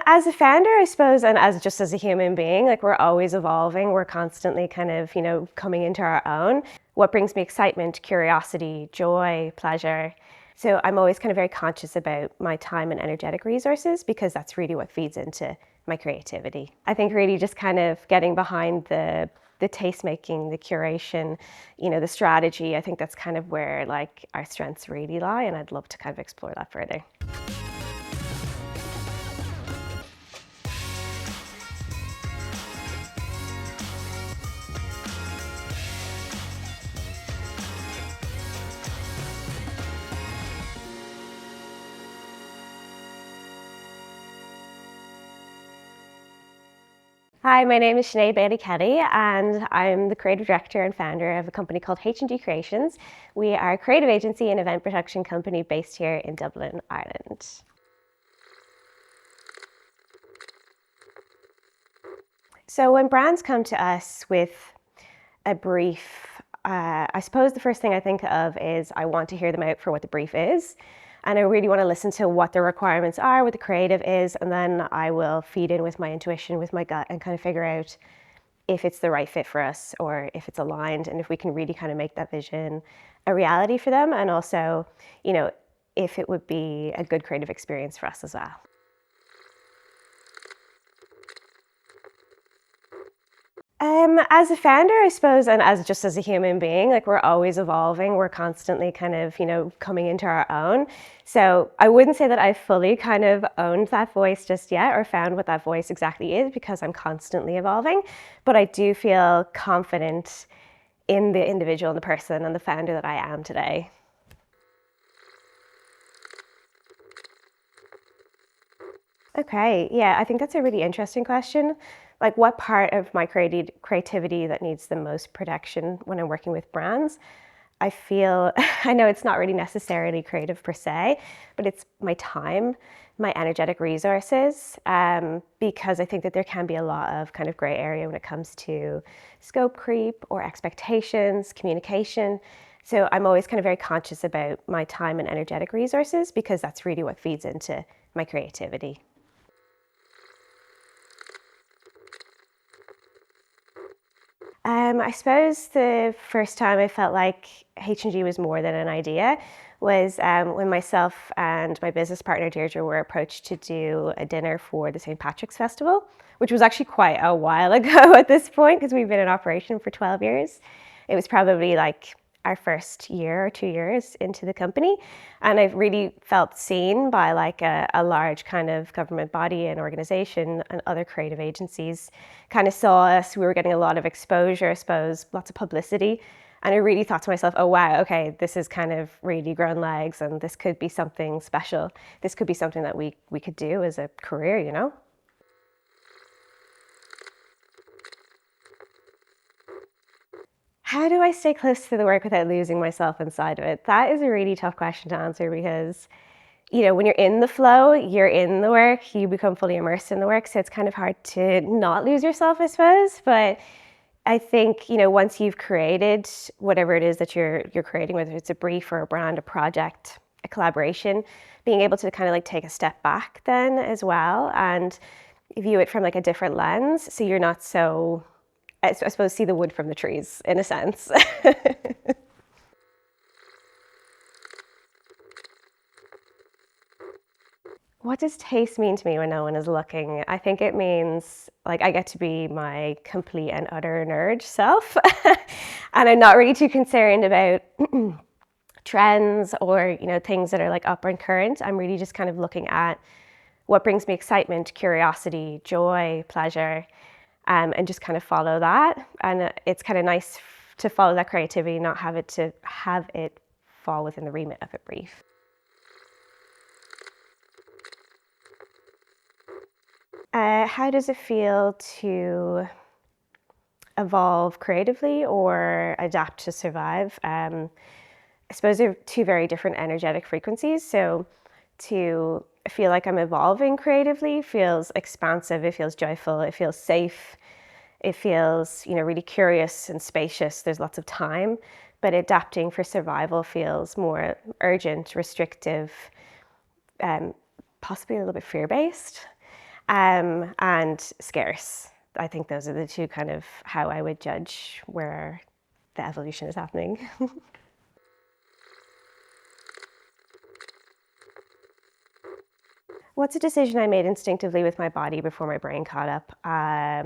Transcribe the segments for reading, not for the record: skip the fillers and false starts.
As a founder, I suppose, and as a human being, like we're always evolving. We're constantly kind of, coming into our own. What brings me excitement, curiosity, joy, pleasure. So I'm always kind of very conscious about my time and energetic resources because that's really what feeds into my creativity. I think really just kind of getting behind the taste making, the curation, the strategy. I think that's kind of where like our strengths really lie, and I'd love to kind of explore that further. Hi, my name is Sinead Bailey Kelly, and I'm the creative director and founder of a company called H&G Creations. We are a creative agency and event production company based here in Dublin, Ireland. So when brands come to us with a brief, I suppose the first thing I think of is I want to hear them out for what the brief is. And I really want to listen to what the requirements are, what the creative is, and then I will feed in with my intuition, with my gut, and kind of figure out if it's the right fit for us or if it's aligned, and if we can really kind of make that vision a reality for them, and also, if it would be a good creative experience for us as well. As a founder, I suppose, and as a human being, like we're always evolving. We're constantly kind of, coming into our own. So I wouldn't say that I've fully kind of owned that voice just yet or found what that voice exactly is, because I'm constantly evolving. But I do feel confident in the individual and the person and the founder that I am today. Okay, yeah, I think that's a really interesting question. Like, what part of my creativity that needs the most protection when I'm working with brands? I feel, I know it's not really necessarily creative per se, but it's my time, my energetic resources, because I think that there can be a lot of kind of gray area when it comes to scope creep or expectations, communication. So I'm always kind of very conscious about my time and energetic resources because that's really what feeds into my creativity. I suppose the first time I felt like H&G was more than an idea was when myself and my business partner Deirdre were approached to do a dinner for the St. Patrick's Festival, which was actually quite a while ago at this point because we've been in operation for 12 years. It was probably like our first year or 2 years into the company, and I've really felt seen by like a large kind of government body and organization, and other creative agencies kind of saw us. We were getting a lot of exposure, I suppose, lots of publicity, and I really thought to myself, oh wow, okay, this is kind of really grown legs, and this could be something special. This could be something that we could do as a career. How do I stay close to the work without losing myself inside of it? That is a really tough question to answer because, when you're in the flow, you're in the work, you become fully immersed in the work. So it's kind of hard to not lose yourself, I suppose. But I think, once you've created whatever it is that you're creating, whether it's a brief or a brand, a project, a collaboration, being able to kind of like take a step back then as well and view it from like a different lens. So you're not so, I suppose, see the wood from the trees in a sense. What does taste mean to me when no one is looking? I think it means like I get to be my complete and utter nerd self. And I'm not really too concerned about trends or, things that are like up and current. I'm really just kind of looking at what brings me excitement, curiosity, joy, pleasure, and just kind of follow that. And it's kind of nice to follow that creativity, not have it fall within the remit of a brief. How does it feel to evolve creatively or adapt to survive? I suppose they're two very different energetic frequencies. So to feel like I'm evolving creatively feels expansive, it feels joyful, it feels safe, it feels, really curious and spacious. There's lots of time, but adapting for survival feels more urgent, restrictive, possibly a little bit fear-based. and scarce. I think those are the two kind of how I would judge where the evolution is happening. What's a decision I made instinctively with my body before my brain caught up? I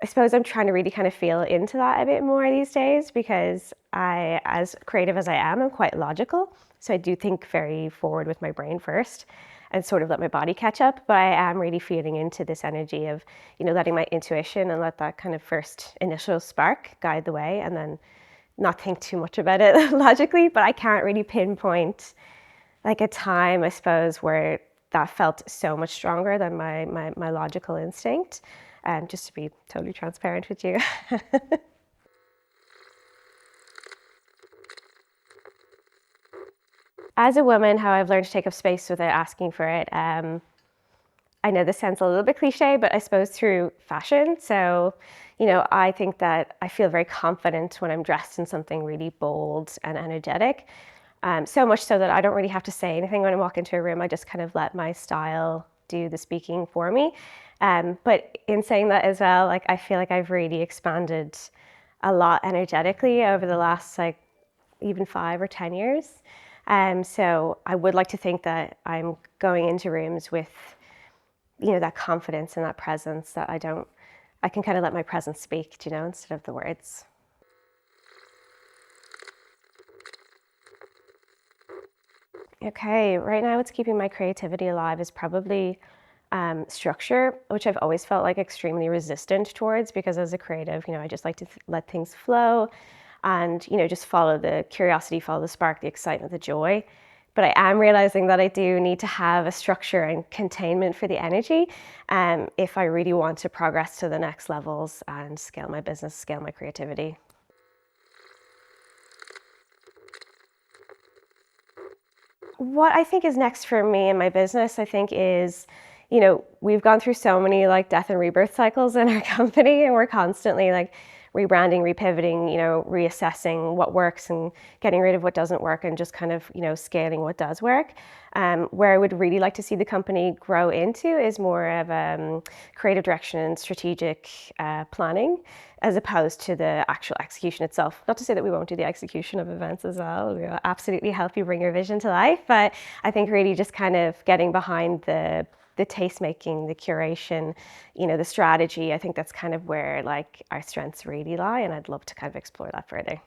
suppose I'm trying to really kind of feel into that a bit more these days because I, as creative as I am, I'm quite logical. So I do think very forward with my brain first and sort of let my body catch up. But I am really feeling into this energy of, letting my intuition and let that kind of first initial spark guide the way and then not think too much about it logically. But I can't really pinpoint like a time, I suppose, where that felt so much stronger than my logical instinct. Just to be totally transparent with you. As a woman, how I've learned to take up space without asking for it. I know this sounds a little bit cliche, but I suppose through fashion. So, I think that I feel very confident when I'm dressed in something really bold and energetic. So much so that I don't really have to say anything when I walk into a room. I just kind of let my style do the speaking for me. But in saying that as well, like I feel like I've really expanded a lot energetically over the last like even 5 or 10 years. So I would like to think that I'm going into rooms with, that confidence and that presence that I can kind of let my presence speak, instead of the words. Okay, right now what's keeping my creativity alive is probably structure, which I've always felt like extremely resistant towards because as a creative, I just like to let things flow and, just follow the curiosity, follow the spark, the excitement, the joy. But I am realizing that I do need to have a structure and containment for the energy if I really want to progress to the next levels and scale my business, scale my creativity. What I think is next for me and my business, I think is, we've gone through so many like death and rebirth cycles in our company and we're constantly like rebranding, repivoting, reassessing what works and getting rid of what doesn't work and just kind of, scaling what does work. Where I would really like to see the company grow into is more of creative direction and strategic planning as opposed to the actual execution itself. Not to say that we won't do the execution of events as well. We will absolutely help you bring your vision to life, but I think really just kind of getting behind the taste making, the curation, the strategy. I think that's kind of where like our strengths really lie, and I'd love to kind of explore that further.